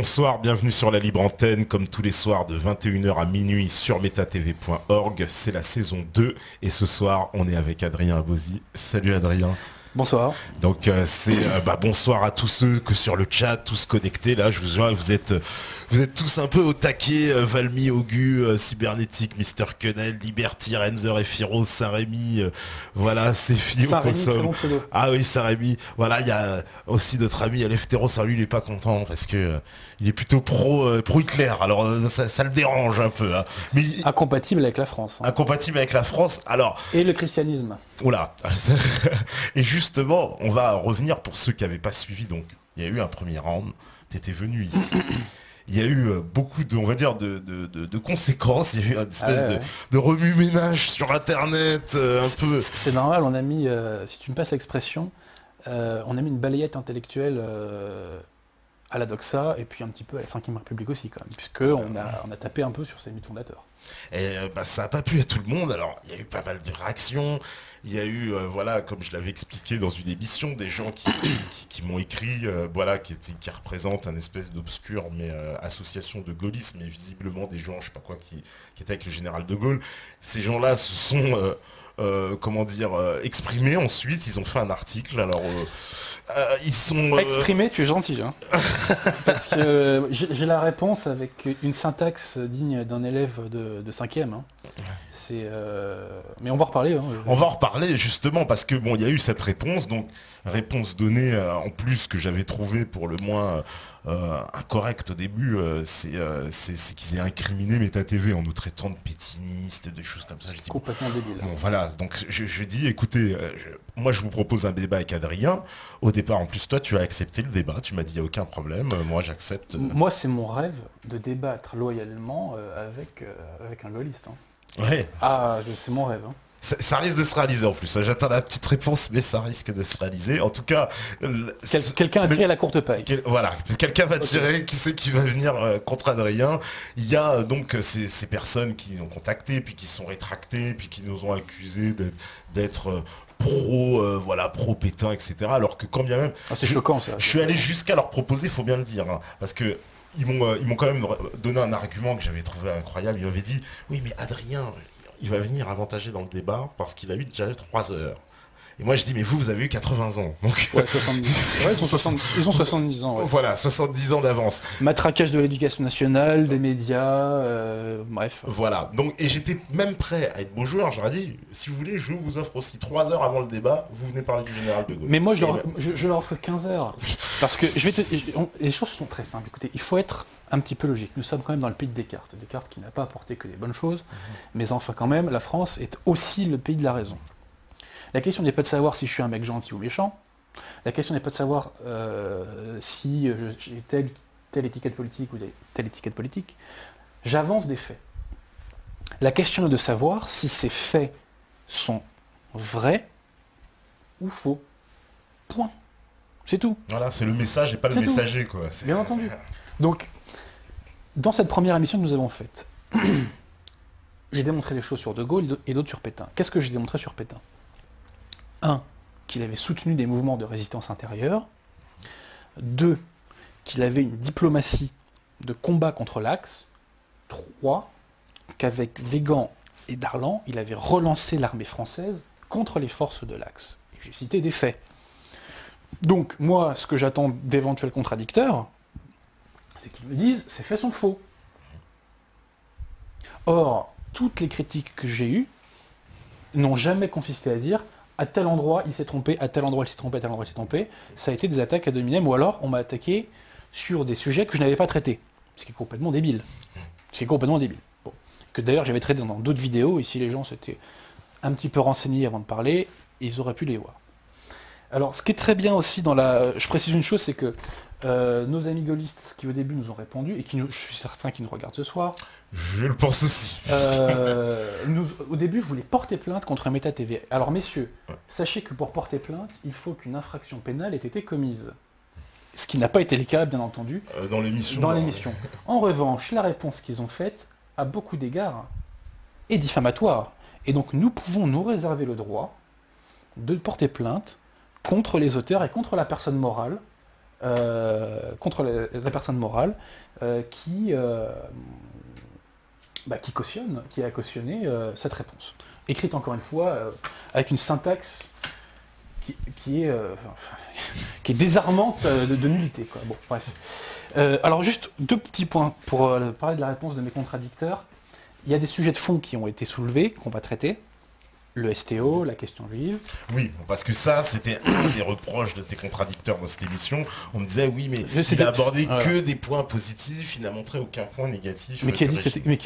Bonsoir, bienvenue sur la Libre Antenne, comme tous les soirs de 21h à minuit sur metatv.org. C'est la saison 2 et ce soir on est avec Adrien Abosi. Salut Adrien. Bonsoir. Donc bonsoir à tous ceux que sur le chat, tous connectés. Là, je vous vois, vous êtes tous un peu au taquet. Valmy, Augu, Cybernétique, Mister Quenel, Liberty, Renzer, Ephiros, Saint-Rémy. Voilà, c'est fini au consomme. Ah oui, Saint-Rémy. Voilà, il y a aussi notre ami Eleftheros. Lui, il est pas content parce que il est plutôt pro Hitler. Alors ça le dérange un peu. Hein. Mais incompatible avec la France. Hein. Incompatible avec la France. Alors. Et le christianisme. Oula. Et justement, on va revenir pour ceux qui n'avaient pas suivi. Donc, il y a eu un premier round. Tu étais venu ici. Il y a eu beaucoup de, on va dire, de conséquences. Il y a eu une espèce de remue-ménage sur Internet. C'est normal, on a mis, si tu me passes l'expression, on a mis une balayette intellectuelle à la Doxa et puis un petit peu à la 5ème République aussi, quand même, puisqu'on a tapé un peu sur ses mythes fondateurs. Et ça n'a pas plu à tout le monde. Alors, il y a eu pas mal de réactions. Il y a eu, comme je l'avais expliqué dans une émission, des gens qui m'ont écrit, qui représentent un espèce d'obscur association de gaullisme, mais visiblement des gens, je sais pas quoi, qui étaient avec le général de Gaulle. Ces gens-là se sont, exprimés ensuite. Ils ont fait un article. Alors, ils sont... Exprimés, tu es gentil. Hein. Parce que j'ai la réponse avec une syntaxe digne d'un élève de 5e. Hein. Mais on va en reparler. Hein. On va en reparler justement parce que il y a eu cette réponse, donc réponse donnée en plus que j'avais trouvé pour le moins incorrect au début, c'est qu'ils aient incriminé MetaTV en nous traitant de pétinistes, des choses comme ça. C'est complètement débile. Bon voilà, donc je dis, écoutez, moi je vous propose un débat avec Adrien. Au départ, en plus toi tu as accepté le débat, tu m'as dit il n'y a aucun problème, moi j'accepte. Moi c'est mon rêve de débattre loyalement avec un gaulliste. Hein. Ouais. Ah, c'est mon rêve. Hein. Ça risque de se réaliser en plus. J'attends la petite réponse, mais ça risque de se réaliser. En tout cas, quelqu'un a tiré à la courte paille. Voilà, quelqu'un va tirer. Qui c'est qui va venir contre Adrien? Il y a donc ces personnes qui nous ont contactés, puis qui sont rétractées, puis qui nous ont accusés d'être pro pétain, etc. Alors que quand bien même, c'est choquant ça. Je suis allé jusqu'à leur proposer, faut bien le dire, hein, parce que ils m'ont quand même donné un argument que j'avais trouvé incroyable. Ils m'avaient dit, oui mais Adrien, il va venir avantager dans le débat parce qu'il a eu déjà 3 heures. Et moi je dis, mais vous avez eu 80 ans. Donc... Ouais, 70. Ouais, ils ont 70 ans. Ouais. Voilà, 70 ans d'avance. Matraquage de l'éducation nationale, des médias, bref. Voilà, donc, et j'étais même prêt à être beau joueur. J'aurais dit, si vous voulez, je vous offre aussi 3 heures avant le débat, vous venez parler du général de Gaulle. Mais moi je leur offre 15 heures. Parce que les choses sont très simples. Écoutez, il faut être un petit peu logique. Nous sommes quand même dans le pays de Descartes. Descartes qui n'a pas apporté que des bonnes choses. Mais enfin quand même, la France est aussi le pays de la raison. La question n'est pas de savoir si je suis un mec gentil ou méchant. La question n'est pas de savoir si j'ai telle étiquette politique ou telle étiquette politique. J'avance des faits. La question est de savoir si ces faits sont vrais ou faux. Point. C'est tout. Voilà, c'est le message et pas le messager, quoi. Bien entendu. Donc, dans cette première émission que nous avons faite, j'ai démontré des choses sur De Gaulle et d'autres sur Pétain. Qu'est-ce que j'ai démontré sur Pétain ? 1, qu'il avait soutenu des mouvements de résistance intérieure. 2, qu'il avait une diplomatie de combat contre l'Axe. 3, qu'avec Weygand et Darlan, il avait relancé l'armée française contre les forces de l'Axe. Et j'ai cité des faits. Donc, moi, ce que j'attends d'éventuels contradicteurs, c'est qu'ils me disent « ces faits sont faux ». Or, toutes les critiques que j'ai eues n'ont jamais consisté à dire « à tel endroit, il s'est trompé, à tel endroit, il s'est trompé, à tel endroit, il s'est trompé ». Ça a été des attaques à dominem, ou alors on m'a attaqué sur des sujets que je n'avais pas traités. Ce qui est complètement débile. Bon. Que d'ailleurs, j'avais traité dans d'autres vidéos, et si les gens s'étaient un petit peu renseignés avant de parler, ils auraient pu les voir. Alors, ce qui est très bien aussi dans la... Je précise une chose, c'est que nos amis gaullistes qui au début nous ont répondu, et je suis certain qu'ils nous regardent ce soir... Je le pense aussi. Au début, je voulais porter plainte contre MetaTV. Alors, messieurs, sachez que pour porter plainte, il faut qu'une infraction pénale ait été commise. Ce qui n'a pas été le cas, bien entendu, dans l'émission. En revanche, la réponse qu'ils ont faite, à beaucoup d'égards, est diffamatoire. Et donc, nous pouvons nous réserver le droit de porter plainte contre les auteurs et contre la personne morale contre la personne morale qui a cautionné cette réponse. Écrite encore une fois avec une syntaxe qui est désarmante de nullité, quoi. Bon, bref. Alors juste deux petits points pour parler de la réponse de mes contradicteurs. Il y a des sujets de fond qui ont été soulevés, qu'on va traiter. Le STO, la question juive. Oui, parce que ça, c'était un des reproches de tes contradicteurs dans cette émission. On me disait, oui, mais il a abordé que des points positifs, il n'a montré aucun point négatif. Mais qui a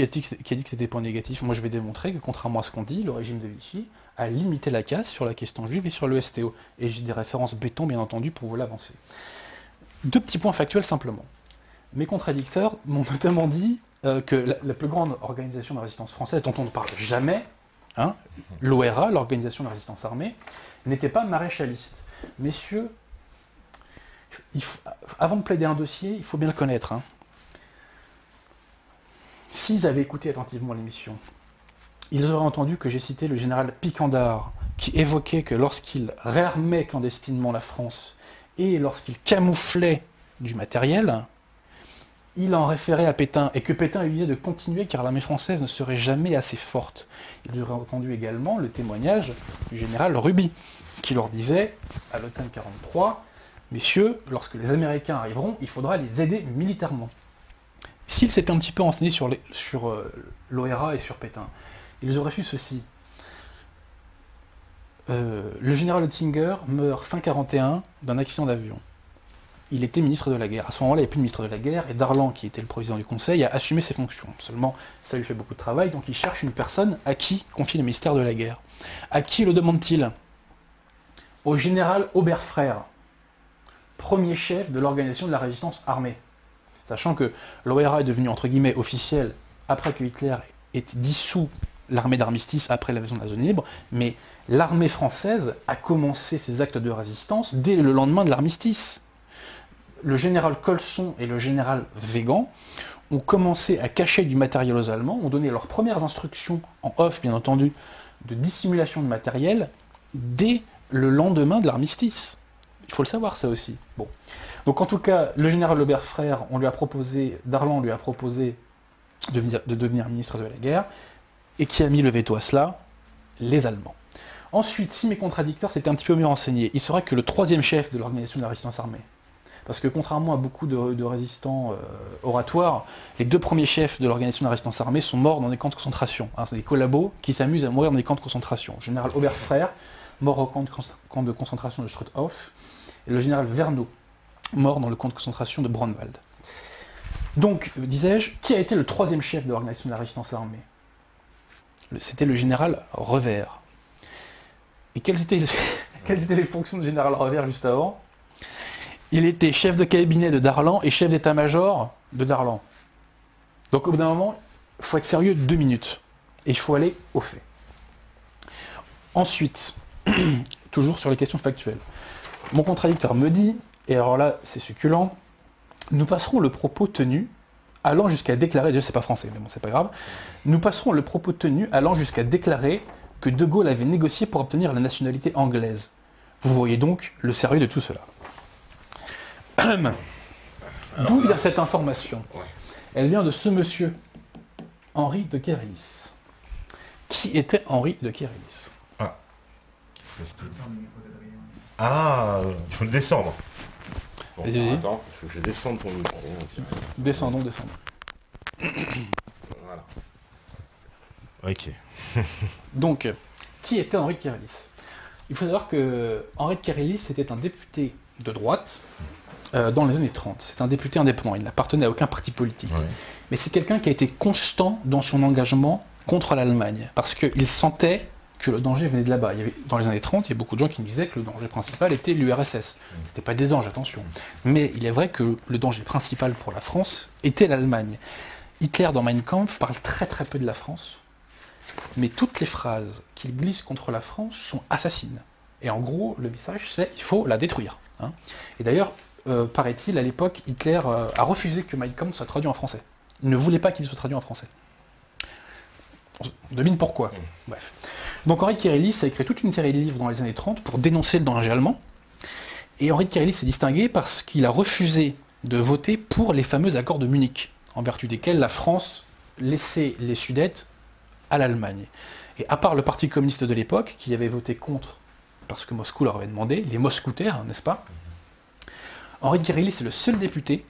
dit que c'était des points négatifs? Moi, je vais démontrer que, contrairement à ce qu'on dit, le régime de Vichy a limité la casse sur la question juive et sur le STO. Et j'ai des références béton, bien entendu, pour vous l'avancer. Deux petits points factuels, simplement. Mes contradicteurs m'ont notamment dit que la plus grande organisation de résistance française, dont on ne parle jamais, hein, l'ORA, l'Organisation de la Résistance Armée, n'était pas maréchaliste. Messieurs, avant de plaider un dossier, il faut bien le connaître. Hein. S'ils avaient écouté attentivement l'émission, ils auraient entendu que j'ai cité le général Picandard, qui évoquait que lorsqu'il réarmait clandestinement la France et lorsqu'il camouflait du matériel, il en référait à Pétain, et que Pétain lui disait de continuer car l'armée française ne serait jamais assez forte. Ils auraient entendu également le témoignage du général Ruby, qui leur disait, à l'automne 1943, « Messieurs, lorsque les Américains arriveront, il faudra les aider militairement. » S'ils s'étaient un petit peu renseignés sur l'ORA et sur Pétain, ils auraient su ceci. Le général Hutzinger meurt fin 1941 d'un accident d'avion. Il était ministre de la guerre. À ce moment-là, il n'y avait plus de ministre de la guerre, et Darlan, qui était le président du Conseil, a assumé ses fonctions. Seulement, ça lui fait beaucoup de travail, donc il cherche une personne à qui confier le ministère de la guerre. À qui le demande-t-il? Au général Oberfrère, premier chef de l'organisation de la résistance armée. Sachant que l'ORA est devenue, entre guillemets, officielle après que Hitler ait dissous l'armée d'armistice après l'invasion de la zone libre, mais l'armée française a commencé ses actes de résistance dès le lendemain de l'armistice. Le général Colson et le général Weygand ont commencé à cacher du matériel aux Allemands, ont donné leurs premières instructions, en off bien entendu, de dissimulation de matériel dès le lendemain de l'armistice. Il faut le savoir, ça aussi. Bon. Donc en tout cas, le général Oberfrère, Darlan lui a proposé de devenir ministre de la guerre, et qui a mis le veto à cela? Les Allemands. Ensuite, si mes contradicteurs s'étaient un petit peu mieux renseignés, il serait que le troisième chef de l'organisation de la résistance armée, parce que contrairement à beaucoup de résistants oratoires, les deux premiers chefs de l'organisation de la résistance armée sont morts dans des camps de concentration. Hein, c'est des collabos qui s'amusent à mourir dans des camps de concentration. Le général Oberfrère, mort au camp de concentration de Struthof, et le général Verneau, mort dans le camp de concentration de Brunwald. Donc, disais-je, qui a été le troisième chef de l'organisation de la résistance armée? C'était le général Revers. Et quelles étaient les fonctions du général Revers juste avant? Il était chef de cabinet de Darlan et chef d'état-major de Darlan. Donc au bout d'un moment, il faut être sérieux 2 minutes. Et il faut aller au fait. Ensuite, toujours sur les questions factuelles. Mon contradicteur me dit, et alors là c'est succulent, nous passerons le propos tenu allant jusqu'à déclarer, déjà c'est pas français, mais bon c'est pas grave, nous passerons le propos tenu allant jusqu'à déclarer que De Gaulle avait négocié pour obtenir la nationalité anglaise. Vous voyez donc le sérieux de tout cela. D'où vient cette information? Elle vient de ce monsieur, Henri de Kérélis. Qui était Henri de Kérélis? Ah, qui se passe-t-il? Ah, il faut le descendre. Bon, attends, il faut que je descende ton micro. Descendons. Voilà. Ok. Donc, qui était Henri de Kérélis? Il faut savoir que Henri de Kérélis était un député de droite dans les années 30. C'est un député indépendant, il n'appartenait à aucun parti politique. Ouais. Mais c'est quelqu'un qui a été constant dans son engagement contre l'Allemagne, parce qu'il sentait que le danger venait de là-bas. Dans les années 30, il y a beaucoup de gens qui me disaient que le danger principal était l'URSS. C'était pas des anges, attention. Mais il est vrai que le danger principal pour la France était l'Allemagne. Hitler, dans Mein Kampf, parle très très peu de la France, mais toutes les phrases qu'il glisse contre la France sont assassines. Et en gros, le message, c'est il faut la détruire. Hein. Et d'ailleurs, paraît-il, à l'époque, Hitler a refusé que Mein Kampf soit traduit en français. Il ne voulait pas qu'il soit traduit en français. On devine pourquoi. Bref. Donc Henri de Kérélis a écrit toute une série de livres dans les années 30 pour dénoncer le danger allemand. Et Henri de Kérillis s'est distingué parce qu'il a refusé de voter pour les fameux accords de Munich, en vertu desquels la France laissait les Sudètes à l'Allemagne. Et à part le Parti communiste de l'époque, qui avait voté contre, parce que Moscou leur avait demandé, les mousquetaires, n'est-ce pas? Henri de Kérillis est le seul député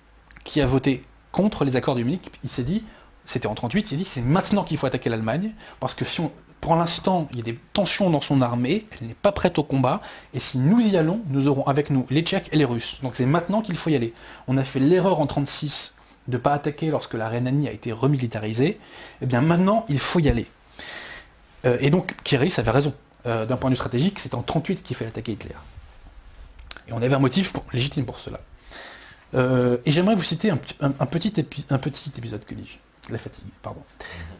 qui a voté contre les accords de Munich. Il s'est dit, c'était en 1938, il s'est dit c'est maintenant qu'il faut attaquer l'Allemagne, parce que si on, pour l'instant, il y a des tensions dans son armée, elle n'est pas prête au combat, et si nous y allons, nous aurons avec nous les Tchèques et les Russes. Donc c'est maintenant qu'il faut y aller. On a fait l'erreur en 1936 de ne pas attaquer lorsque la Rhénanie a été remilitarisée, et bien maintenant, il faut y aller. Et donc, Kérillis avait raison. D'un point de vue stratégique, c'est en 1938 qu'il fallait attaquer Hitler. Et on avait un motif légitime pour cela. Et j'aimerais vous citer un petit épisode, que dis-je, la fatigue, pardon.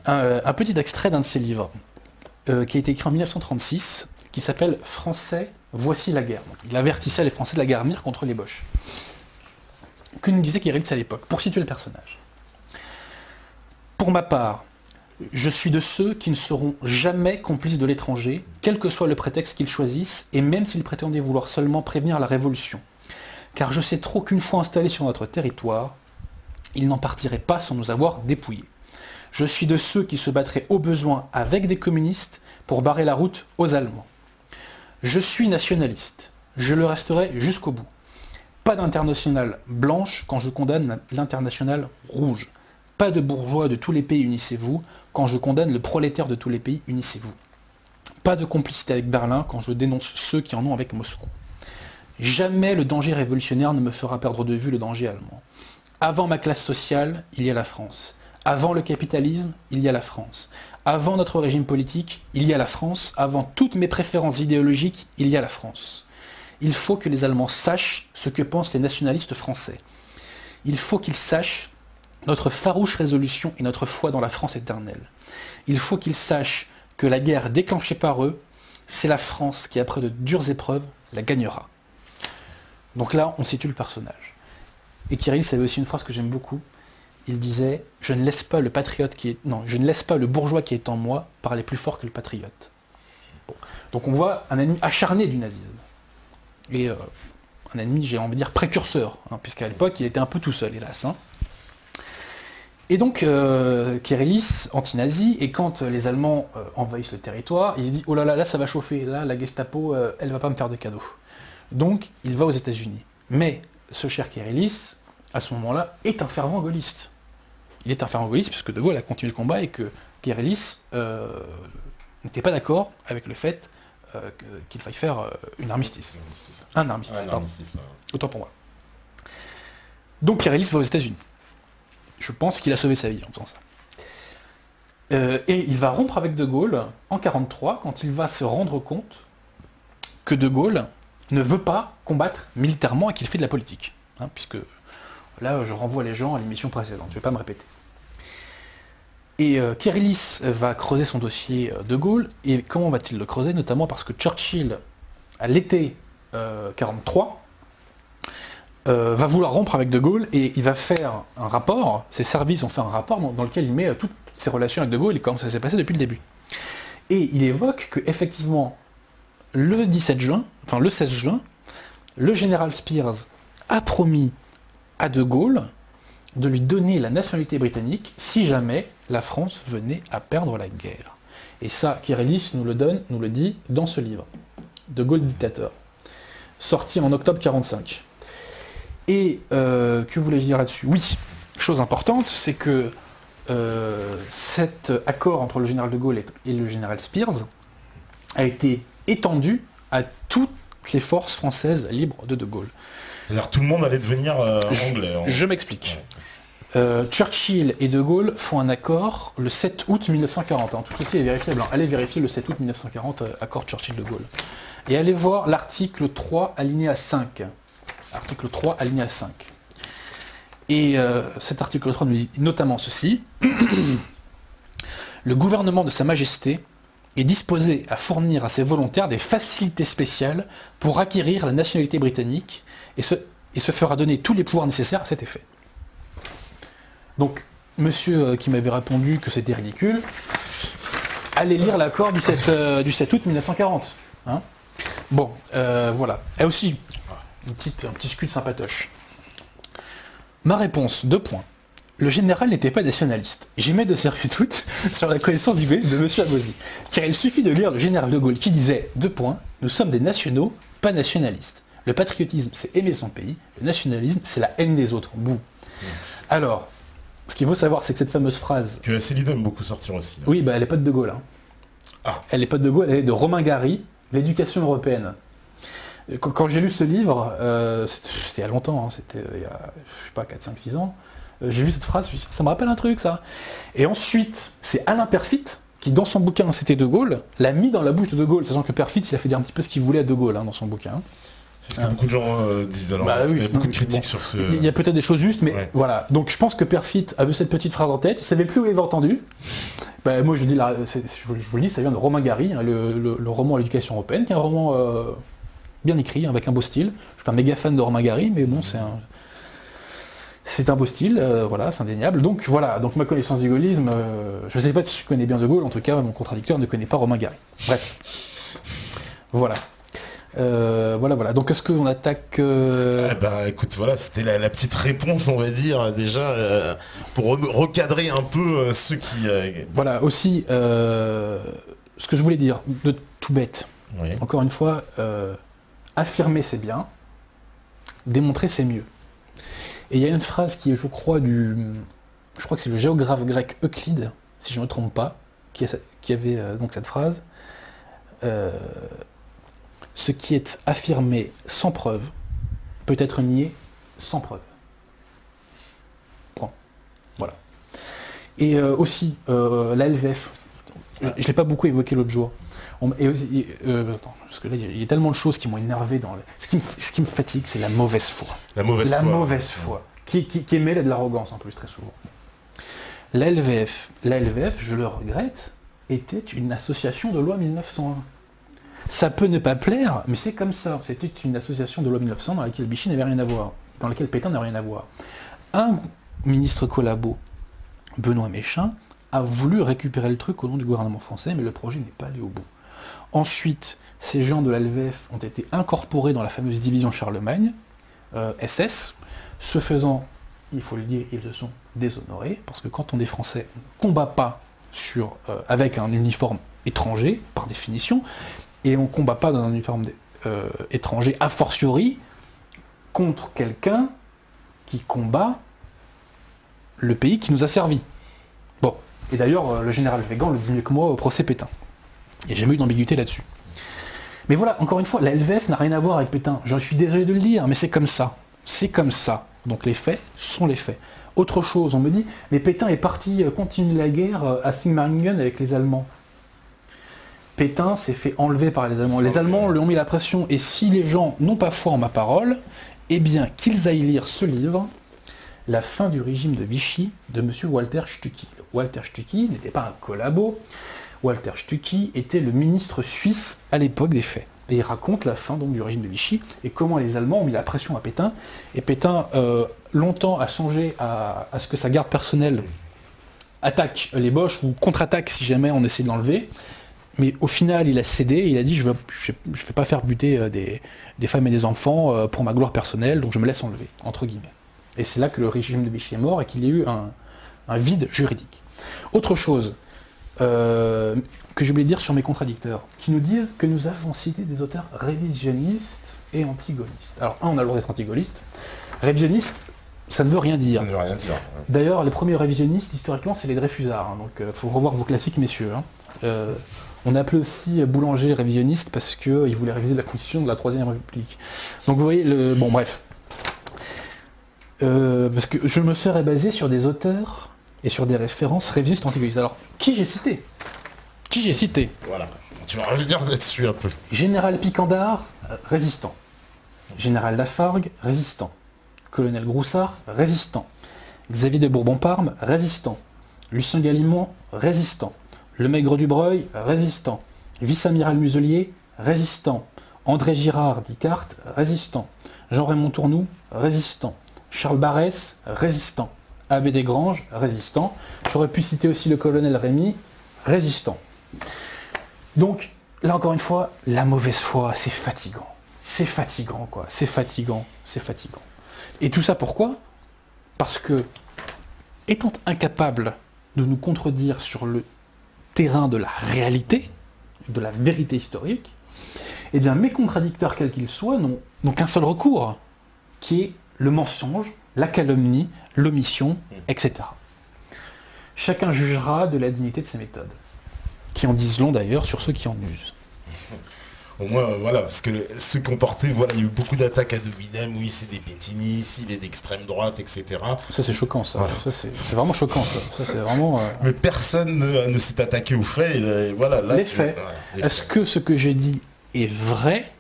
Un petit extrait d'un de ses livres, qui a été écrit en 1936, qui s'appelle « Français, voici la guerre ». Il avertissait les Français de la guerre à venir contre les Boches. Que nous disait Kérillis à l'époque, pour situer le personnage. Pour ma part, je suis de ceux qui ne seront jamais complices de l'étranger, quel que soit le prétexte qu'ils choisissent, et même s'ils prétendaient vouloir seulement prévenir la révolution. Car je sais trop qu'une fois installés sur notre territoire, ils n'en partiraient pas sans nous avoir dépouillés. Je suis de ceux qui se battraient au besoin avec des communistes pour barrer la route aux Allemands. Je suis nationaliste, je le resterai jusqu'au bout. Pas d'internationale blanche quand je condamne l'internationale rouge. Pas de bourgeois de tous les pays, unissez-vous, quand je condamne le prolétaire de tous les pays, unissez-vous. Pas de complicité avec Berlin quand je dénonce ceux qui en ont avec Moscou. Jamais le danger révolutionnaire ne me fera perdre de vue le danger allemand. Avant ma classe sociale, il y a la France. Avant le capitalisme, il y a la France. Avant notre régime politique, il y a la France. Avant toutes mes préférences idéologiques, il y a la France. Il faut que les Allemands sachent ce que pensent les nationalistes français. Il faut qu'ils sachent notre farouche résolution et notre foi dans la France éternelle. Il faut qu'ils sachent que la guerre déclenchée par eux, c'est la France qui, après de dures épreuves, la gagnera. Donc là, on situe le personnage. Et Kérillis avait aussi une phrase que j'aime beaucoup. Il disait « Je ne laisse pas le patriote qui est... Non, je ne laisse pas le bourgeois qui est en moi parler plus fort que le patriote. » Bon. Donc on voit un ennemi acharné du nazisme. Et un ennemi, j'ai envie de dire, précurseur, hein, puisqu'à l'époque, il était un peu tout seul, hélas. Hein. Et donc, Kérillis, anti-nazi, et quand les Allemands envahissent le territoire, il se dit « Oh là là, là ça va chauffer, là la Gestapo, elle va pas me faire de cadeaux. » Donc, il va aux États-Unis. Mais ce cher Kérillis, à ce moment-là, est un fervent gaulliste. Il est un fervent gaulliste puisque De Gaulle a continué le combat et que Kérillis n'était pas d'accord avec le fait qu'il faille faire une armistice. Un armistice, pardon. Autant pour moi. Donc Kérillis va aux États-Unis. Je pense qu'il a sauvé sa vie en faisant ça. Et il va rompre avec De Gaulle en 1943 quand il va se rendre compte que De Gaulle ne veut pas combattre militairement et qu'il fait de la politique. Hein, puisque là, je renvoie les gens à l'émission précédente, je ne vais pas me répéter. Et Kérillis va creuser son dossier De Gaulle, et comment va-t-il le creuser? Notamment parce que Churchill, à l'été 1943, va vouloir rompre avec De Gaulle, et il va faire un rapport, ses services ont fait un rapport dans lequel il met toutes ses relations avec De Gaulle et comment ça s'est passé depuis le début. Et il évoque qu'effectivement, le 17 juin, enfin le 16 juin, le général Spears a promis à De Gaulle de lui donner la nationalité britannique si jamais la France venait à perdre la guerre. Et ça, Kérillis nous le dit dans ce livre, De Gaulle dictateur, sorti en octobre 1945. Et que voulais-je dire là-dessus? Oui, chose importante, c'est que cet accord entre le général De Gaulle et le général Spears a été étendu à toutes les forces françaises libres de De Gaulle. C'est-à-dire tout le monde allait devenir anglais. Je m'explique. Churchill et De Gaulle font un accord le 7 août 1940. Hein. Tout ceci est vérifiable. Hein. Allez vérifier le 7 août 1940, accord Churchill-De Gaulle. Et allez voir l'article 3, alinéa 5. Article 3, alinéa 5. Et cet article 3 nous dit notamment ceci. Le gouvernement de Sa Majesté est disposé à fournir à ses volontaires des facilités spéciales pour acquérir la nationalité britannique et se fera donner tous les pouvoirs nécessaires à cet effet. Donc, monsieur qui m'avait répondu que c'était ridicule, allez lire l'accord du 7 août 1940. Hein, bon, voilà. Et aussi, un petit scud sympatoche. Ma réponse, 2 points. Le général n'était pas nationaliste. J'émets de sérieux doutes sur la connaissance du gaullisme de M. Abosi. Car il suffit de lire le général de Gaulle qui disait, 2 points, nous sommes des nationaux, pas nationalistes. Le patriotisme, c'est aimer son pays. Le nationalisme, c'est la haine des autres. Bouh. Alors, ce qu'il faut savoir, c'est que cette fameuse phrase... Que Asselineau aime beaucoup sortir aussi. Oui, bah, elle n'est pas de De Gaulle. Hein. Ah. Elle n'est pas de Gaulle, elle est de Romain Gary, L'éducation européenne. Quand j'ai lu ce livre, c'était il y a longtemps, hein, c'était il y a, je sais pas, 4, 5, 6 ans, j'ai vu cette phrase, je me suis dit, ça me rappelle un truc, ça. Et ensuite, c'est Alain Perfit, qui dans son bouquin, c'était De Gaulle, l'a mis dans la bouche de De Gaulle, sachant que Perfit, il a fait dire un petit peu ce qu'il voulait à De Gaulle hein, dans son bouquin. C'est ce que beaucoup de gens disent, alors bah, oui, il y a beaucoup de critiques sur ce... Il y a peut-être des choses justes, mais ouais. voilà. Donc je pense que Perfit a vu cette petite phrase en tête, il savait plus où il avait entendu. Bah, moi je dis, je vous le dis, ça vient de Romain Gary, hein, le roman L'éducation européenne, qui est un roman bien écrit, avec un beau style. Je suis pas un méga fan de Romain Gary, mais bon, c'est un beau style, voilà, c'est indéniable. Donc voilà, donc ma connaissance du gaullisme, je ne sais pas si je connais bien De Gaulle, en tout cas mon contradicteur ne connaît pas Romain Gary. Bref. Voilà. Voilà. Donc est-ce qu'on attaque bah écoute, voilà, c'était la petite réponse, on va dire, déjà, pour recadrer un peu ceux qui... Voilà, aussi, ce que je voulais dire, de tout bête, oui. Encore une fois, affirmer c'est bien, démontrer c'est mieux. Et il y a une phrase qui est, je crois que c'est le géographe grec Euclide, si je ne me trompe pas, qui avait donc cette phrase. Ce qui est affirmé sans preuve peut être nié sans preuve. Point. Voilà. Et aussi, la LVF, je ne l'ai pas beaucoup évoqué l'autre jour. Parce que là, il y a tellement de choses qui m'ont énervé dans ce qui me fatigue, c'est la mauvaise foi. La mauvaise foi. Qui est mêlée de l'arrogance en plus, très souvent. La LVF, je le regrette, était une association de loi 1901. Ça peut ne pas plaire, mais c'est comme ça. C'était une association de loi 1900 dans laquelle Vichy n'avait rien à voir, dans laquelle Pétain n'a rien à voir. Un ministre collabo, Benoît Méchain, a voulu récupérer le truc au nom du gouvernement français, mais le projet n'est pas allé au bout. Ensuite, ces gens de la LVF ont été incorporés dans la fameuse division Charlemagne, SS. Ce faisant, il faut le dire, ils se sont déshonorés, parce que quand on est français, on ne combat pas avec un uniforme étranger, par définition, et on ne combat pas dans un uniforme étranger, a fortiori, contre quelqu'un qui combat le pays qui nous a servi. Bon, et d'ailleurs, le général Végan le dit mieux que moi au procès Pétain. Il n'y a jamais eu d'ambiguïté là-dessus. Mais voilà, encore une fois, la LVF n'a rien à voir avec Pétain. Je suis désolé de le dire, mais c'est comme ça. C'est comme ça. Donc les faits sont les faits. Autre chose, on me dit, mais Pétain est parti continuer la guerre à Sigmaringen avec les Allemands. Pétain s'est fait enlever par les Allemands. Les Allemands lui ont mis la pression. Et si les gens n'ont pas foi en ma parole, eh bien qu'ils aillent lire ce livre, La fin du régime de Vichy, de M. Walter Stucky. Walter Stucky n'était pas un collabo. Walter Stucky était le ministre suisse à l'époque des faits. Et il raconte la fin donc, du régime de Vichy et comment les Allemands ont mis la pression à Pétain. Et Pétain, longtemps, a songé à ce que sa garde personnelle attaque les Boches ou contre-attaque si jamais on essaie de l'enlever. Mais au final, il a cédé et il a dit je ne vais pas faire buter des femmes et des enfants pour ma gloire personnelle, donc je me laisse enlever, entre guillemets. Et c'est là que le régime de Vichy est mort et qu'il y a eu un vide juridique. Autre chose que j'ai oublié de dire sur mes contradicteurs, qui nous disent que nous avons cité des auteurs révisionnistes et anti-gaullistes. Alors, on a le droit d'être anti-gaulliste. Révisionniste, ça ne veut rien dire. Ça ne veut rien dire. D'ailleurs, les premiers révisionnistes, historiquement, c'est les Dreyfusards. Hein, donc, il faut revoir vos classiques, messieurs. Hein. On appelait aussi Boulanger révisionniste parce qu'il voulait réviser la constitution de la Troisième République. Donc, vous voyez, bon, bref. Parce que je me serais basé sur des auteurs et sur des références révisionnistes anti-gaullistes. Alors, qui j'ai cité ? Voilà. Tu vas revenir là-dessus un peu. Général Picandard, résistant. Général Lafargue, résistant. Colonel Groussard, résistant. Xavier de Bourbon-Parme, résistant. Lucien Galimont, résistant. Lemaigre du Breuil, résistant. Vice-amiral Muselier, résistant. André Girard d'Icarte, résistant. Jean-Raymond Tournoux, résistant. Charles Barès, résistant. Abbé Desgranges, résistant. J'aurais pu citer aussi le colonel Rémy, résistant. Donc, là encore une fois, la mauvaise foi, c'est fatigant. c'est fatigant, quoi. C'est fatigant, c'est fatigant. Et tout ça pourquoi? Parce que, étant incapable de nous contredire sur le terrain de la réalité, de la vérité historique, eh bien mes contradicteurs, quels qu'ils soient, n'ont qu'un seul recours, qui est le mensonge, la calomnie, l'omission, etc. Chacun jugera de la dignité de ses méthodes, qui en disent long d'ailleurs sur ceux qui en usent. Au moins, voilà, parce que ceux qui ont porté, voilà, il y a eu beaucoup d'attaques à Dominem, oui, c'est des pétinistes, il est d'extrême droite, etc. Ça c'est choquant, ça. Voilà. Ça c'est vraiment choquant, ça. Ça c'est vraiment... Mais personne ne s'est attaqué aux faits, et voilà. Là, les faits. Voilà, est-ce que ce que j'ai dit est vrai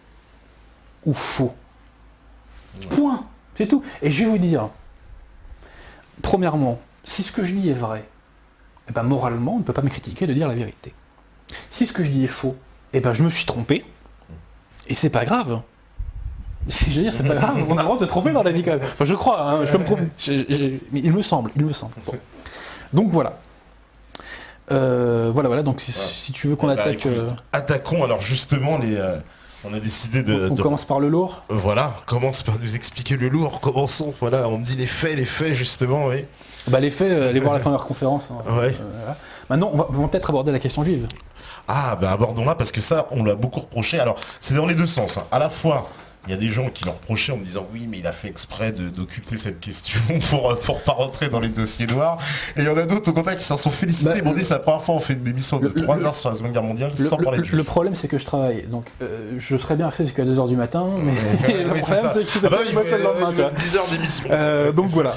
ou faux? Point. C'est tout. Et je vais vous dire, premièrement, si ce que je dis est vrai, eh ben, moralement, on ne peut pas me critiquer de dire la vérité. Si ce que je dis est faux, eh ben, je me suis trompé, et c'est pas grave. Je veux dire, c'est pas grave, on a le droit de se tromper dans la vie quand même. Enfin, je crois, hein, je peux me tromper. Mais il me semble. Bon. Donc voilà. Voilà, donc si tu veux qu'on attaque... écoute, attaquons, alors justement, on a décidé de... On commence par le lourd. Voilà, on commence par nous expliquer le lourd, commençons, voilà, on me dit les faits justement, oui. Bah les faits, allez voir la première conférence. Hein. Ouais. Voilà. Maintenant, on va peut-être aborder la question juive. Ah, bah abordons-la, parce que ça, on l'a beaucoup reproché. Alors, c'est dans les deux sens. Hein. À la fois, il y a des gens qui l'ont reproché en me disant oui, mais il a fait exprès d'occulter cette question pour pas rentrer dans les dossiers noirs. Et il y en a d'autres au contraire qui s'en sont félicités. Ils m'ont dit c'est la première fois on fait une émission de 3 heures sur la Seconde Guerre mondiale sans parler de juifs. Le problème c'est que je travaille, donc je serais bien resté jusqu'à 2h du matin, mais le problème c'est que je suis le lendemain. 10 heures d'émission. Donc voilà.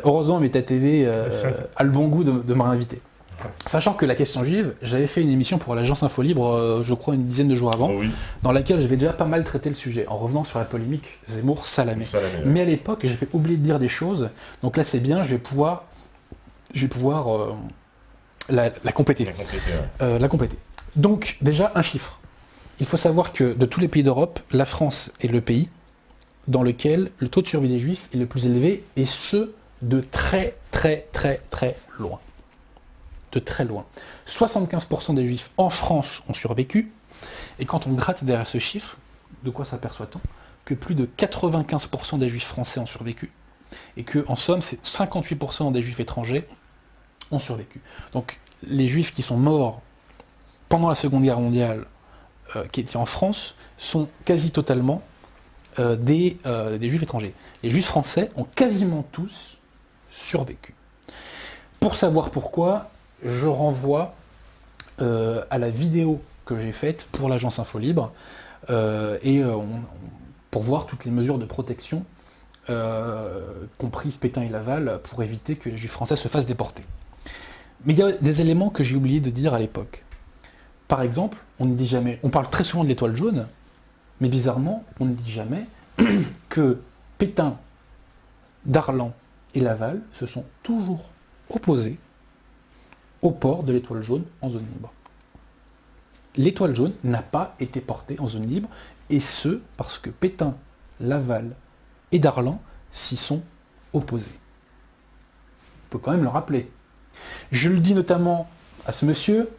Heureusement, Meta TV a le bon goût de me réinviter. Sachant que la question juive, j'avais fait une émission pour l'agence Info Libre, je crois une dizaine de jours avant, dans laquelle j'avais déjà pas mal traité le sujet, en revenant sur la polémique Zemmour-Salamé. Mais à l'époque, j'avais oublié de dire des choses, donc là c'est bien, je vais pouvoir la compléter. La compléter. Donc déjà, un chiffre. Il faut savoir que de tous les pays d'Europe, la France est le pays dans lequel le taux de survie des juifs est le plus élevé, et ce, de très loin. De très loin. 75% des juifs en France ont survécu, et quand on gratte derrière ce chiffre, de quoi s'aperçoit-on? Que plus de 95% des juifs français ont survécu, et que en somme, c'est 58% des juifs étrangers ont survécu. Donc les juifs qui sont morts pendant la Seconde Guerre mondiale, qui étaient en France, sont quasi totalement des juifs étrangers. Les juifs français ont quasiment tous survécu. Pour savoir pourquoi, je renvoie à la vidéo que j'ai faite pour l'agence Info Libre pour voir toutes les mesures de protection qu'ont prises Pétain et Laval pour éviter que les juifs français se fassent déporter. Mais il y a des éléments que j'ai oublié de dire à l'époque. Par exemple, on ne dit jamais, on parle très souvent de l'étoile jaune, mais bizarrement, on ne dit jamais que Pétain, Darlan et Laval se sont toujours opposés au port de l'étoile jaune en zone libre. L'étoile jaune n'a pas été portée en zone libre, et ce, parce que Pétain, Laval et Darlan s'y sont opposés. On peut quand même le rappeler. Je le dis notamment à ce monsieur,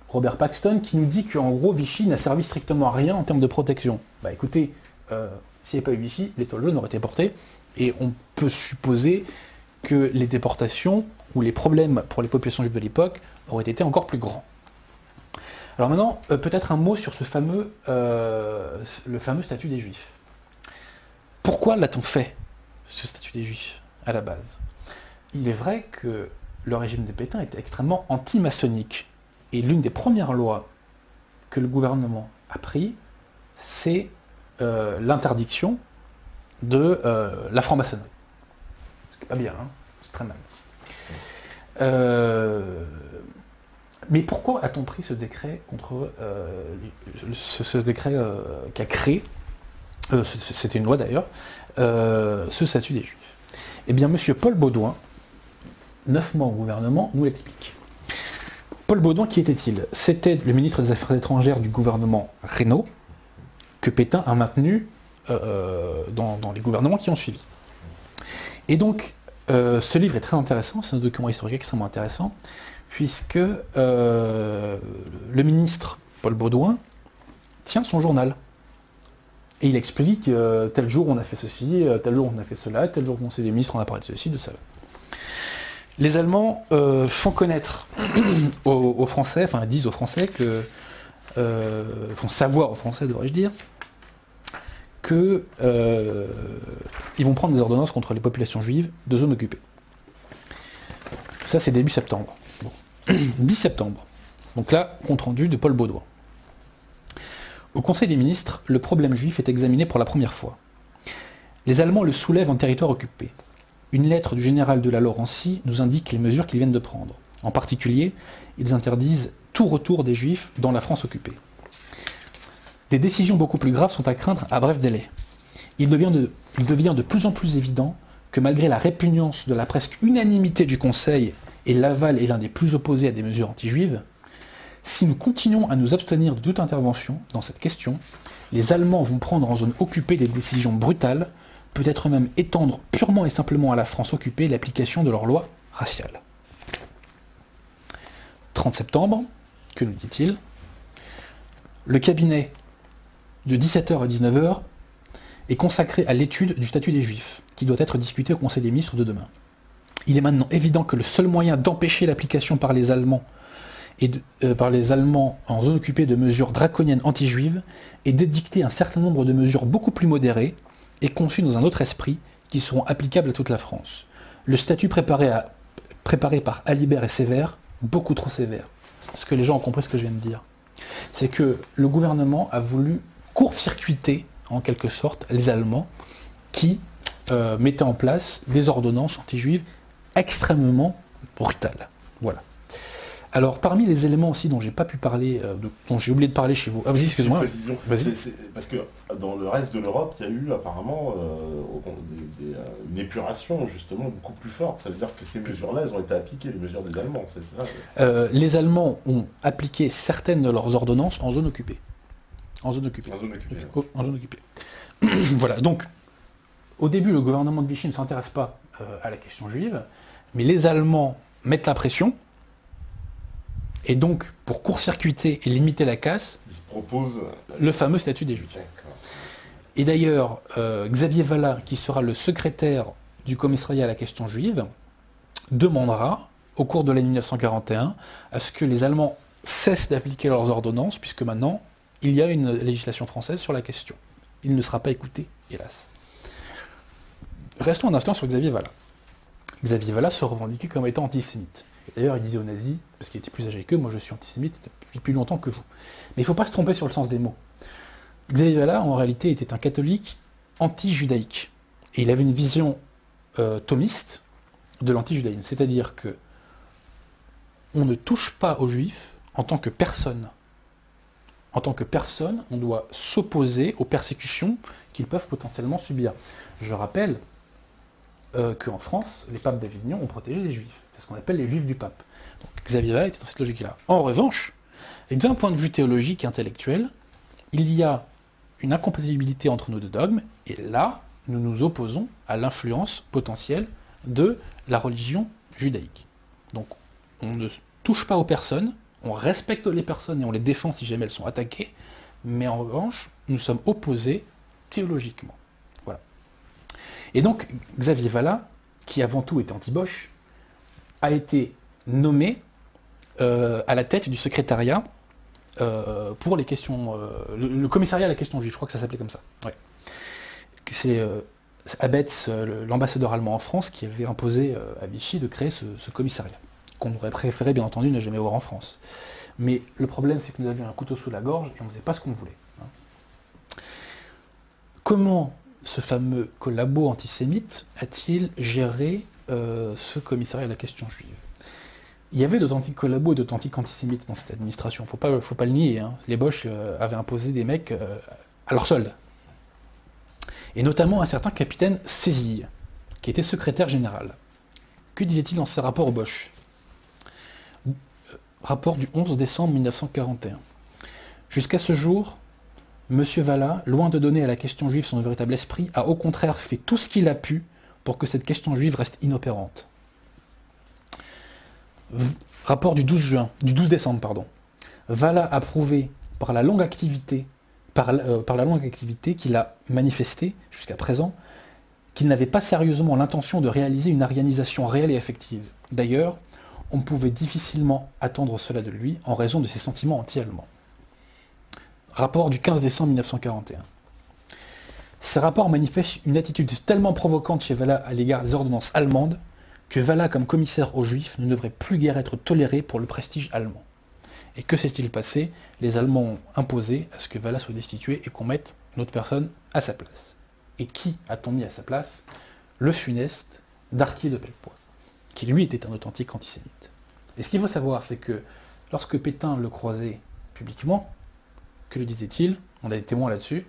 Robert Paxton, qui nous dit qu'en gros, Vichy n'a servi strictement à rien en termes de protection. Bah écoutez, s'il n'y avait pas eu Vichy, l'étoile jaune aurait été portée, et on peut supposer que les déportations ou les problèmes pour les populations juives de l'époque auraient été encore plus grands. Alors maintenant, peut-être un mot sur le fameux statut des Juifs. Pourquoi l'a-t-on fait, ce statut des Juifs, à la base? Il est vrai que le régime de Pétain était extrêmement anti-maçonnique. Et l'une des premières lois que le gouvernement a pris, c'est l'interdiction de la franc-maçonnerie. Ce qui n'est pas bien, hein, c'est très mal. Mais pourquoi a-t-on pris ce décret contre ce décret qui a créé, c'était une loi d'ailleurs, ce statut des Juifs? Eh bien, M. Paul Baudouin, 9 mois au gouvernement, nous l'explique. Paul Baudouin, qui était-il? C'était le ministre des Affaires étrangères du gouvernement Reynaud, que Pétain a maintenu dans les gouvernements qui ont suivi. Et donc, ce livre est très intéressant, c'est un document historique extrêmement intéressant, puisque le ministre Paul Baudouin tient son journal. Et il explique, tel jour on a fait ceci, tel jour on a fait cela, tel jour au Conseil des ministres on a parlé de ceci, de cela. Les Allemands font connaître aux Français, enfin disent aux Français que, font savoir aux Français, devrais-je dire, que ils vont prendre des ordonnances contre les populations juives de zones occupées. Ça, c'est début septembre. Bon. 10 septembre. Donc là, compte rendu de Paul Baudouin. Au Conseil des ministres, le problème juif est examiné pour la première fois. Les Allemands le soulèvent en territoire occupé. Une lettre du général de la Laurencie nous indique les mesures qu'ils viennent de prendre. En particulier, ils interdisent tout retour des Juifs dans la France occupée. Des décisions beaucoup plus graves sont à craindre à bref délai. Il devient de plus en plus évident que malgré la répugnance de la presque unanimité du Conseil, et Laval est l'un des plus opposés à des mesures anti-juives, si nous continuons à nous abstenir de toute intervention dans cette question, les Allemands vont prendre en zone occupée des décisions brutales, peut-être même étendre purement et simplement à la France occupée l'application de leurs lois raciales. 30 septembre, que nous dit-il? Le cabinet de 17h à 19h est consacré à l'étude du statut des Juifs, qui doit être discuté au Conseil des ministres de demain. Il est maintenant évident que le seul moyen d'empêcher l'application par les Allemands en zone occupée de mesures draconiennes anti-juives est d'édicter un certain nombre de mesures beaucoup plus modérées et conçues dans un autre esprit qui seront applicables à toute la France. Le statut préparé par Alibert est sévère, beaucoup trop sévère. Est-ce que les gens ont compris ce que je viens de dire? C'est que le gouvernement a voulu court-circuiter, en quelque sorte, les Allemands qui mettaient en place des ordonnances anti-juives extrêmement brutales. Voilà. Alors, parmi les éléments aussi dont j'ai pas pu parler, dont j'ai oublié de parler chez vous... Ah, vas-y, excuse-moi. Parce que dans le reste de l'Europe, il y a eu apparemment une épuration justement beaucoup plus forte. Ça veut dire que ces mesures-là, elles ont été appliquées, les mesures des Allemands, c'est ça? Les Allemands ont appliqué certaines de leurs ordonnances en zone occupée. En zone occupée. En zone occupée. En zone occupée. Voilà, donc, au début, le gouvernement de Vichy ne s'intéresse pas à la question juive, mais les Allemands mettent la pression. Et donc, pour court-circuiter et limiter la casse, ils se proposent le fameux statut des Juifs. Et d'ailleurs, Xavier Vallat, qui sera le secrétaire du commissariat à la question juive, demandera, au cours de l'année 1941, à ce que les Allemands cessent d'appliquer leurs ordonnances, puisque maintenant, il y a une législation française sur la question. Il ne sera pas écouté, hélas. Restons un instant sur Xavier Vallat. Xavier Vallat se revendiquait comme étant antisémite. D'ailleurs, il disait aux nazis, parce qu'il était plus âgé qu'eux, moi je suis antisémite depuis plus longtemps que vous. Mais il ne faut pas se tromper sur le sens des mots. Xavier Vallat, en réalité, était un catholique anti-judaïque. Et il avait une vision thomiste de l'anti-judaïsme. C'est-à-dire que on ne touche pas aux juifs en tant que personne. En tant que personne, on doit s'opposer aux persécutions qu'ils peuvent potentiellement subir. Je rappelle qu'en France, les papes d'Avignon ont protégé les juifs. C'est ce qu'on appelle les juifs du pape. Donc Xavier Vallat était dans cette logique-là. En revanche, et d'un point de vue théologique et intellectuel, il y a une incompatibilité entre nos deux dogmes, et là, nous nous opposons à l'influence potentielle de la religion judaïque. Donc, on ne touche pas aux personnes, on respecte les personnes et on les défend si jamais elles sont attaquées, mais en revanche, nous sommes opposés théologiquement. Voilà. Et donc, Xavier Vallat, qui avant tout était anti-Bosch, a été nommé à la tête du secrétariat pour les questions... le commissariat à la question juive, je crois que ça s'appelait comme ça. Ouais. C'est Abetz, l'ambassadeur allemand en France, qui avait imposé à Vichy de créer ce commissariat, qu'on aurait préféré, bien entendu, ne jamais voir en France. Mais le problème, c'est que nous avions un couteau sous la gorge et on ne faisait pas ce qu'on voulait. Hein. Comment ce fameux collabo antisémite a-t-il géré ce commissariat à la question juive? Il y avait d'authentiques collabos et d'authentiques antisémites dans cette administration, faut pas le nier. Hein. Les Bosch avaient imposé des mecs à leur solde. Et notamment un certain capitaine Sézille, qui était secrétaire général. Que disait-il dans ses rapports au Bosch? Rapport du 11 décembre 1941. Jusqu'à ce jour, M. Vallat, loin de donner à la question juive son véritable esprit, a au contraire fait tout ce qu'il a pu pour que cette question juive reste inopérante. Rapport du 12 décembre, pardon. Vallat a prouvé par la longue activité, par la longue activité qu'il a manifesté jusqu'à présent, qu'il n'avait pas sérieusement l'intention de réaliser une arianisation réelle et effective. D'ailleurs, on pouvait difficilement attendre cela de lui en raison de ses sentiments anti-allemands. Rapport du 15 décembre 1941. Ces rapports manifestent une attitude tellement provocante chez Valla à l'égard des ordonnances allemandes que Valla, comme commissaire aux Juifs, ne devrait plus guère être toléré pour le prestige allemand. Et que s'est-il passé? Les Allemands ont imposé à ce que Valla soit destitué et qu'on mette une autre personne à sa place. Et qui a-t-on mis à sa place? Le funeste Darquier de Pellepoix, qui lui était un authentique antisémite. Et ce qu'il faut savoir, c'est que lorsque Pétain le croisait publiquement, que le disait-il? On a des témoins là-dessus.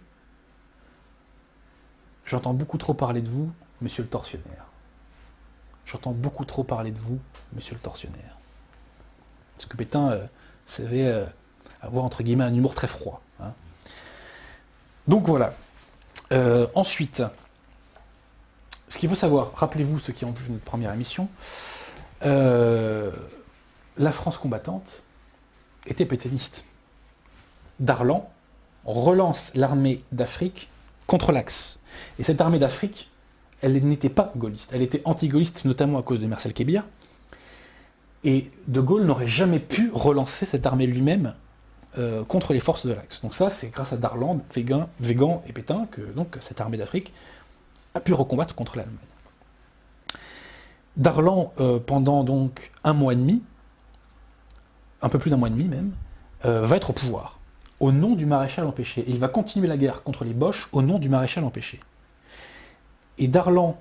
J'entends beaucoup trop parler de vous, monsieur le tortionnaire. J'entends beaucoup trop parler de vous, monsieur le tortionnaire. Parce que Pétain savait avoir, entre guillemets, un humour très froid. Hein. Donc voilà. Ensuite, ce qu'il faut savoir, rappelez-vous ceux qui ont vu notre première émission, la France combattante était pétainiste. Darlan relance l'armée d'Afrique contre l'Axe. Et cette armée d'Afrique, elle n'était pas gaulliste, elle était anti-gaulliste, notamment à cause de Marcel Kébia. Et De Gaulle n'aurait jamais pu relancer cette armée lui-même contre les forces de l'Axe. Donc ça, c'est grâce à Darlan, Weygand et Pétain que donc, cette armée d'Afrique a pu recombattre contre l'Allemagne. Darlan, pendant donc un mois et demi, un peu plus d'un mois et demi même, va être au pouvoir, au nom du maréchal empêché. Et il va continuer la guerre contre les Boches au nom du maréchal empêché. Et Darlan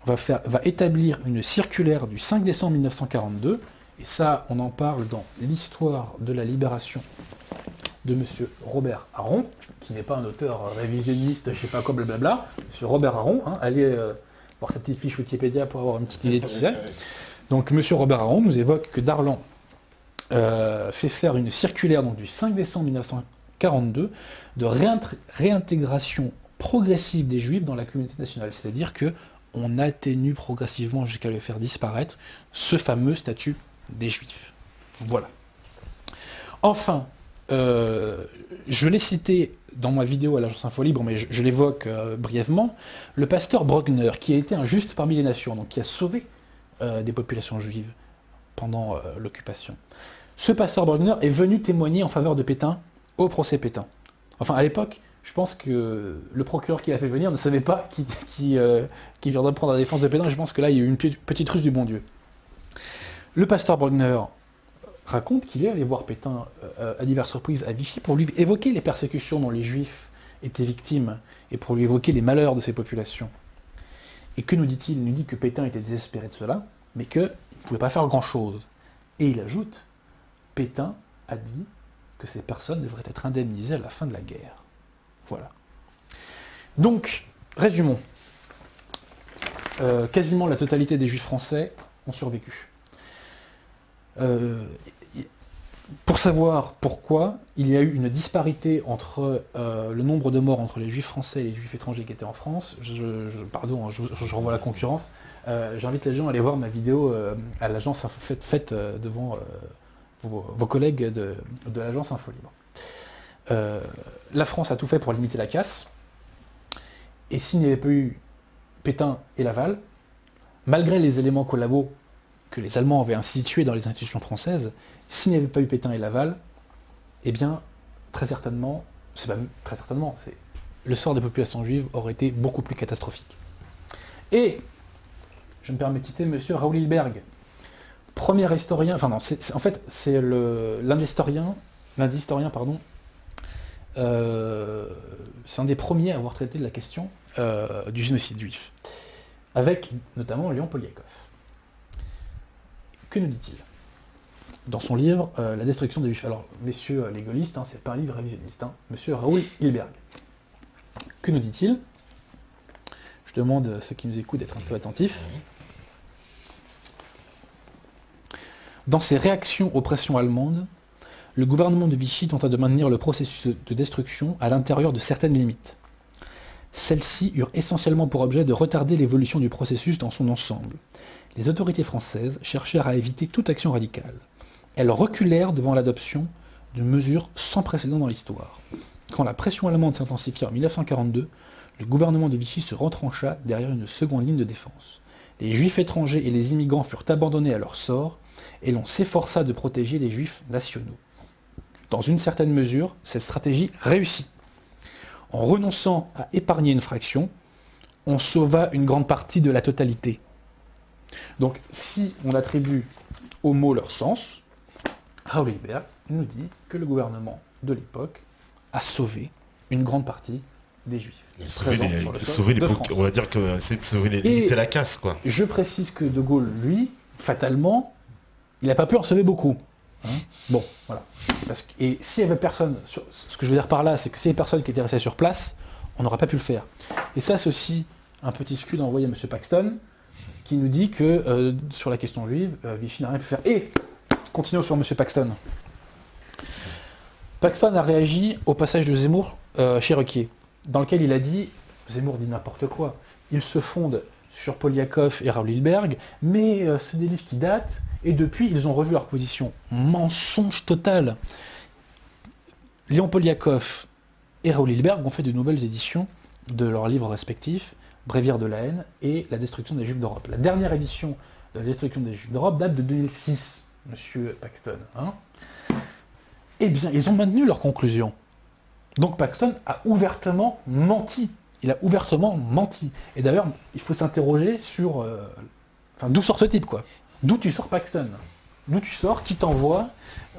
va établir une circulaire du 5 décembre 1942, et ça, on en parle dans l'histoire de la libération de M. Robert Harron, qui n'est pas un auteur révisionniste, je sais pas quoi, blablabla. M. Robert Harron, hein, allez voir sa petite fiche Wikipédia pour avoir une petite idée de qui c'est. Donc M. Robert Harron nous évoque que Darlan fait faire une circulaire donc, du 5 décembre 1942 de réintégration progressive des Juifs dans la communauté nationale. C'est-à-dire qu'on atténue progressivement jusqu'à le faire disparaître ce fameux statut des Juifs. Voilà. Enfin, je l'ai cité dans ma vidéo à l'Agence Info Libre, mais je l'évoque brièvement, le pasteur Brogner, qui a été un juste parmi les nations, donc qui a sauvé des populations juives pendant l'occupation. Ce pasteur Brogner est venu témoigner en faveur de Pétain au procès Pétain. Enfin, à l'époque, je pense que le procureur qui l'a fait venir ne savait pas qui viendrait prendre la défense de Pétain. Je pense que là, il y a eu une petite ruse du bon Dieu. Le pasteur Brogner raconte qu'il est allé voir Pétain à diverses reprises à Vichy pour lui évoquer les persécutions dont les Juifs étaient victimes et pour lui évoquer les malheurs de ces populations. Et que nous dit-il? Il nous dit que Pétain était désespéré de cela, mais qu'il ne pouvait pas faire grand-chose. Et il ajoute, Pétain a dit que ces personnes devraient être indemnisées à la fin de la guerre. Voilà. Donc, résumons. Quasiment la totalité des Juifs français ont survécu. Pour savoir pourquoi, il y a eu une disparité entre le nombre de morts entre les Juifs français et les Juifs étrangers qui étaient en France. Pardon, je renvoie la concurrence. J'invite les gens à aller voir ma vidéo à l'agence faite devant vos collègues de l'agence Info Libre. La France a tout fait pour limiter la casse. Et s'il n'y avait pas eu Pétain et Laval, malgré les éléments collabos que les Allemands avaient institués dans les institutions françaises, s'il n'y avait pas eu Pétain et Laval, eh bien, très certainement, le sort des populations juives aurait été beaucoup plus catastrophique. Et, je me permets de citer M. Raoul Hilberg, premier historien, enfin non, en fait, c'est l'un des historiens, c'est un des premiers à avoir traité de la question du génocide juif, avec notamment Léon Poliakov. Que nous dit-il dans son livre La destruction des Juifs? Alors, messieurs les gaullistes, hein, c'est pas un livre révisionniste, hein, monsieur Raoul Hilberg. Que nous dit-il? Je demande à ceux qui nous écoutent d'être un peu attentifs. Dans ses réactions aux pressions allemandes, le gouvernement de Vichy tenta de maintenir le processus de destruction à l'intérieur de certaines limites. Celles-ci eurent essentiellement pour objet de retarder l'évolution du processus dans son ensemble. Les autorités françaises cherchèrent à éviter toute action radicale. Elles reculèrent devant l'adoption de mesures sans précédent dans l'histoire. Quand la pression allemande s'intensifia en 1942, le gouvernement de Vichy se retrancha derrière une seconde ligne de défense. Les juifs étrangers et les immigrants furent abandonnés à leur sort, et l'on s'efforça de protéger les juifs nationaux. Dans une certaine mesure, cette stratégie réussit. En renonçant à épargner une fraction, on sauva une grande partie de la totalité. Donc, si on attribue aux mots leur sens, Raoul Hilberg nous dit que le gouvernement de l'époque a sauvé une grande partie des juifs. Sauver les on va dire que c'est de sauver limiter la casse, quoi. Je précise que De Gaulle, lui, fatalement, il n'a pas pu en sauver beaucoup. Hein, bon, voilà. Et s'il y avait personne, ce que je veux dire par là, c'est que s'il y avait personne qui était resté sur place, on n'aurait pas pu le faire. Et ça, c'est aussi un petit scud envoyé à M. Paxton, qui nous dit que sur la question juive, Vichy n'a rien pu faire. Et, continuons sur M. Paxton. Paxton a réagi au passage de Zemmour chez Ruquier, dans lequel il a dit, Zemmour dit n'importe quoi, il se fonde sur Poliakov et Raoul Hilberg, mais c'est des livres qui datent, et depuis, ils ont revu leur position. Mensonge total. Léon Poliakov et Raoul Hilberg ont fait de nouvelles éditions de leurs livres respectifs, Bréviaire de la haine et La destruction des Juifs d'Europe. La dernière édition de La destruction des Juifs d'Europe date de 2006, monsieur Paxton. Hein. Eh bien, ils ont maintenu leur conclusion. Donc Paxton a ouvertement menti. Il a ouvertement menti. Et d'ailleurs, il faut s'interroger sur... d'où sort ce type, quoi. D'où tu sors Paxton? D'où tu sors? Qui t'envoie?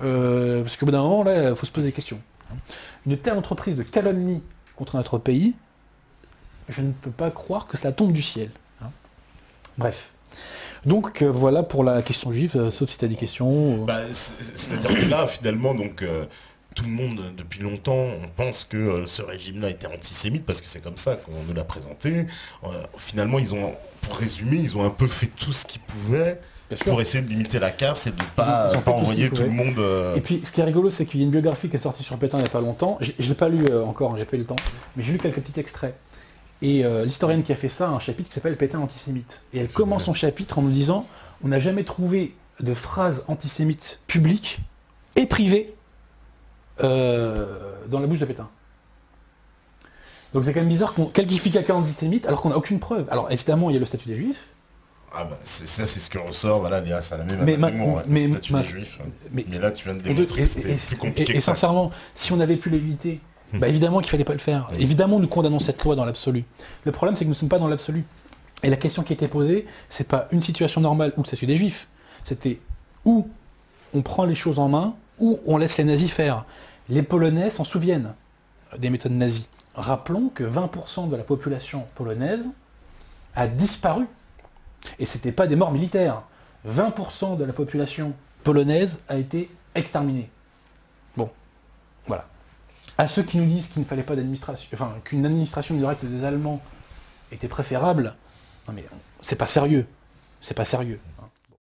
Parce qu'au bout d'un moment, là, il faut se poser des questions. Une telle entreprise de calomnie contre notre pays, je ne peux pas croire que cela tombe du ciel. Hein. Bref. Donc voilà pour la question juive, sauf si tu as des questions. C'est-à-dire que là, finalement, donc... tout le monde, depuis longtemps, on pense que ce régime-là était antisémite parce que c'est comme ça qu'on nous l'a présenté. Finalement, pour résumer, ils ont un peu fait tout ce qu'ils pouvaient pour essayer de limiter la casse et de ne pas envoyer tout le monde... Et puis, ce qui est rigolo, c'est qu'il y a une biographie qui est sortie sur Pétain il n'y a pas longtemps. Je ne l'ai pas lu encore, j'ai pas eu le temps, mais j'ai lu quelques petits extraits. Et l'historienne qui a fait ça a un chapitre qui s'appelle Pétain antisémite. Et elle commence son chapitre en nous disant « On n'a jamais trouvé de phrase antisémite publique et privée dans la bouche de Pétain. » Donc c'est quand même bizarre qu'on qualifie quelqu'un d'antisémite alors qu'on n'a aucune preuve. Alors évidemment, il y a le statut des Juifs. Ah bah c'est ce que ressort, voilà, Léa, ça la même le statut des Juifs. Mais là, tu viens de démontrer que c'était plus compliqué. Et sincèrement, si on avait pu l'éviter, évidemment qu'il ne fallait pas le faire. Oui. Évidemment, nous condamnons cette loi dans l'absolu. Le problème, c'est que nous ne sommes pas dans l'absolu. Et la question qui était posée, c'est pas une situation normale ou le statut des Juifs. C'était où on prend les choses en main, ou on laisse les nazis faire. Les Polonais s'en souviennent des méthodes nazies. Rappelons que 20% de la population polonaise a disparu. Et ce n'était pas des morts militaires. 20% de la population polonaise a été exterminée. Bon, voilà. À ceux qui nous disent qu'il ne fallait pas d'administration, enfin qu'une administration directe des Allemands était préférable, non mais c'est pas sérieux. C'est pas sérieux. Hein.